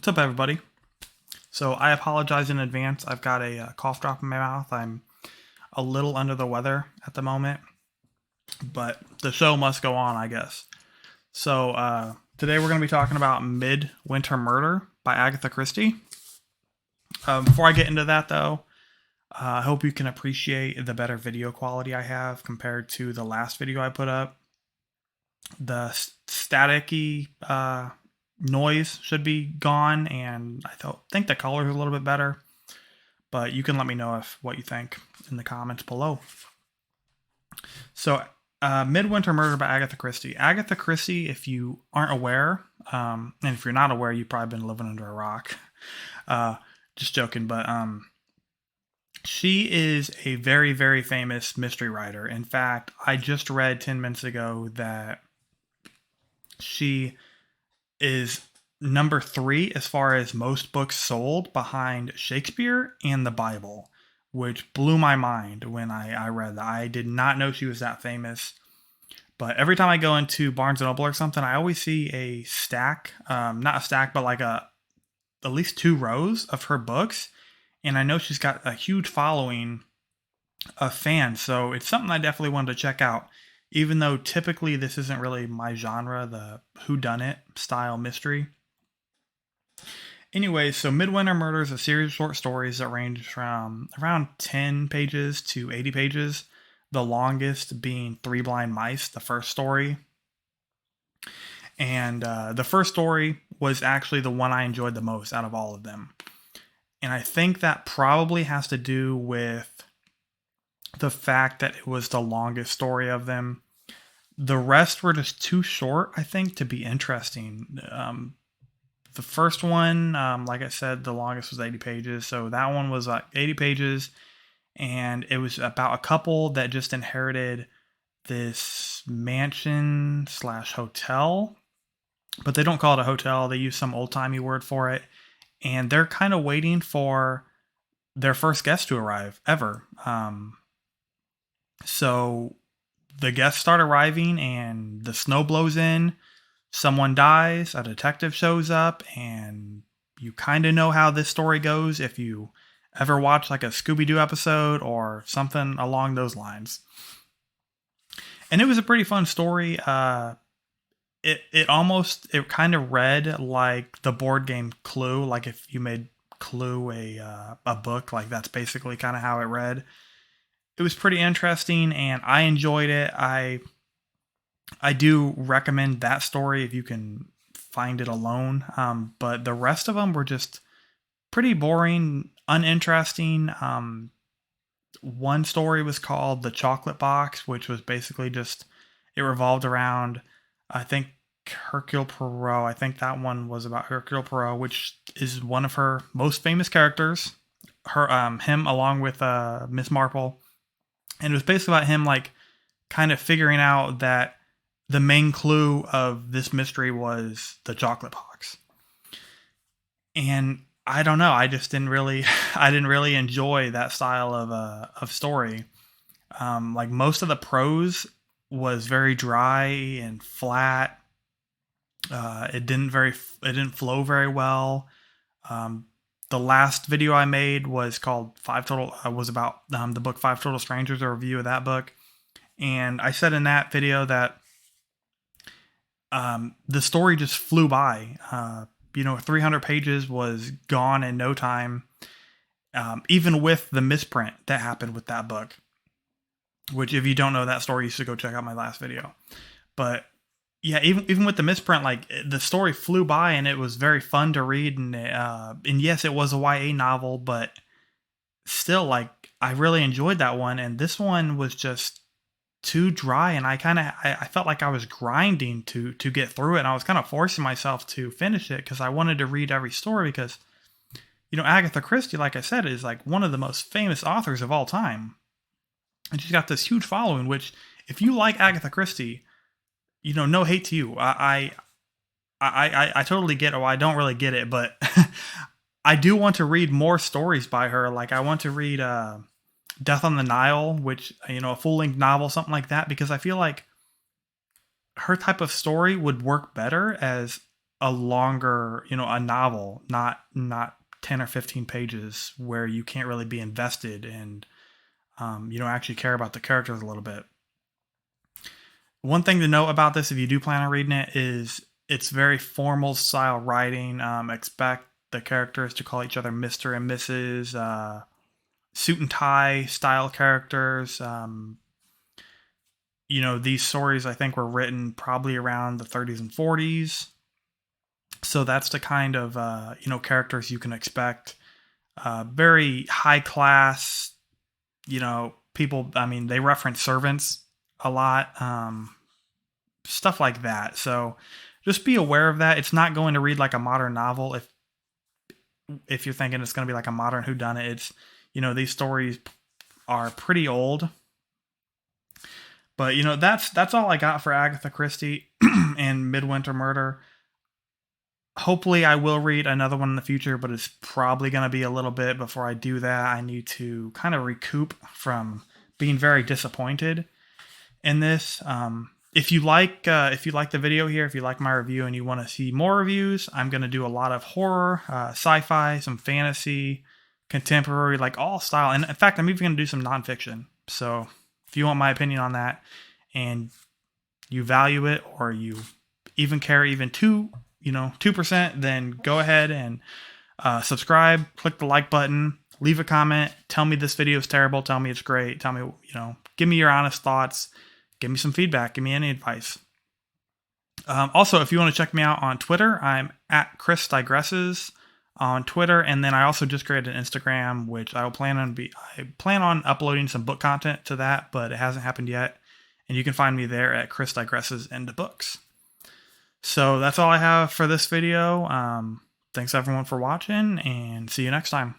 What's up, everybody? So I apologize in advance. I've got a cough drop in my mouth. I'm a little under the weather at the moment, but the show must go on, I guess. So today we're going to be talking about Midwinter Murder by Agatha Christie. Before I get into that, though, I hope you can appreciate the better video quality I have compared to the last video I put up. The staticky noise should be gone, and I think the color is a little bit better, but you can let me know what you think in the comments below. So Midwinter Murder by Agatha Christie. Agatha Christie, if you aren't aware, and if you're not aware, you've probably been living under a rock. Just joking, but she is a very, very famous mystery writer. In fact, I just read 10 minutes ago that she is number 3 as far as most books sold, behind Shakespeare and the Bible, which blew my mind when I read that. I did not know she was that famous. But every time I go into Barnes & Noble or something, I always see a stack, not a stack, but like at least 2 rows of her books. And I know she's got a huge following of fans. So it's something I definitely wanted to check out. Even though typically this isn't really my genre, the whodunit style mystery. Anyway, so Midwinter Murder is a series of short stories that range from around 10 pages to 80 pages. The longest being Three Blind Mice, the first story. And the first story was actually the one I enjoyed the most out of all of them. And I think that probably has to do with the fact that it was the longest story of them. The rest were just too short, I think, to be interesting. The first one, like I said, the longest was 80 pages. So that one was like 80 pages. And it was about a couple that just inherited this mansion / hotel. But they don't call it a hotel. They use some old-timey word for it. And they're kind of waiting for their first guest to arrive, ever. So the guests start arriving and the snow blows in. Someone dies, a detective shows up, and you kind of know how this story goes if you ever watch like a Scooby-Doo episode or something along those lines. And it was a pretty fun story. It kind of read like the board game Clue. Like if you made Clue a book, like that's basically kind of how it read. It was pretty interesting, and I enjoyed it. I do recommend that story if you can find it alone. But the rest of them were just pretty boring, uninteresting. One story was called The Chocolate Box, which was basically it revolved around, I think, Hercule Poirot. I think that one was about Hercule Poirot, which is one of her most famous characters. Him along with Miss Marple. And it was basically about him like kind of figuring out that the main clue of this mystery was the chocolate box. And I don't know, I didn't really enjoy that style of story. Like most of the prose was very dry and flat. It didn't flow very well. The last video I made was called was about the book Five Total Strangers, a review of that book. And I said in that video that the story just flew by. 300 pages was gone in no time. Even with the misprint that happened with that book. Which, if you don't know that story, you should go check out my last video. But yeah, even with the misprint, like the story flew by and it was very fun to read. And yes, it was a YA novel, but still, like, I really enjoyed that one. And this one was just too dry, and I felt like I was grinding to get through it, and I was kind of forcing myself to finish it because I wanted to read every story because, Agatha Christie, like I said, is like one of the most famous authors of all time. And she's got this huge following, which if you like Agatha Christie, no hate to you. I totally get it. Well, I don't really get it, but I do want to read more stories by her. Like I want to read Death on the Nile, which, a full-length novel, something like that, because I feel like her type of story would work better as a longer, a novel, not 10 or 15 pages where you can't really be invested and you don't actually care about the characters a little bit. One thing to note about this, if you do plan on reading it, is it's very formal style writing. Expect the characters to call each other Mr. and Mrs. Suit and tie style characters. These stories I think were written probably around the 30s and 40s. So that's the kind of characters you can expect. Very high class, people. I mean, they reference servants a lot, stuff like that. So just be aware of that. It's not going to read like a modern novel. If you're thinking it's going to be like a modern whodunit, it's these stories are pretty old. But that's all I got for Agatha Christie and Midwinter Murder. Hopefully I will read another one in the future, but it's probably going to be a little bit before I do that. I need to kind of recoup from being very disappointed in this. If you like the video here, if you like my review and you want to see more reviews, I'm going to do a lot of horror, sci-fi, some fantasy, contemporary, like all style. And in fact, I'm even going to do some nonfiction. So if you want my opinion on that and you value it, or you even care even 2%, then go ahead and subscribe, click the like button, leave a comment, tell me this video is terrible, tell me it's great, tell me, give me your honest thoughts, give me some feedback, give me any advice. Also, if you want to check me out on Twitter, I'm at Chris Digresses on Twitter, and then I also just created an Instagram, which I plan on uploading some book content to that, but it hasn't happened yet, and you can find me there at Chris Digresses into books. So that's all I have for this video. Thanks everyone for watching, and see you next time.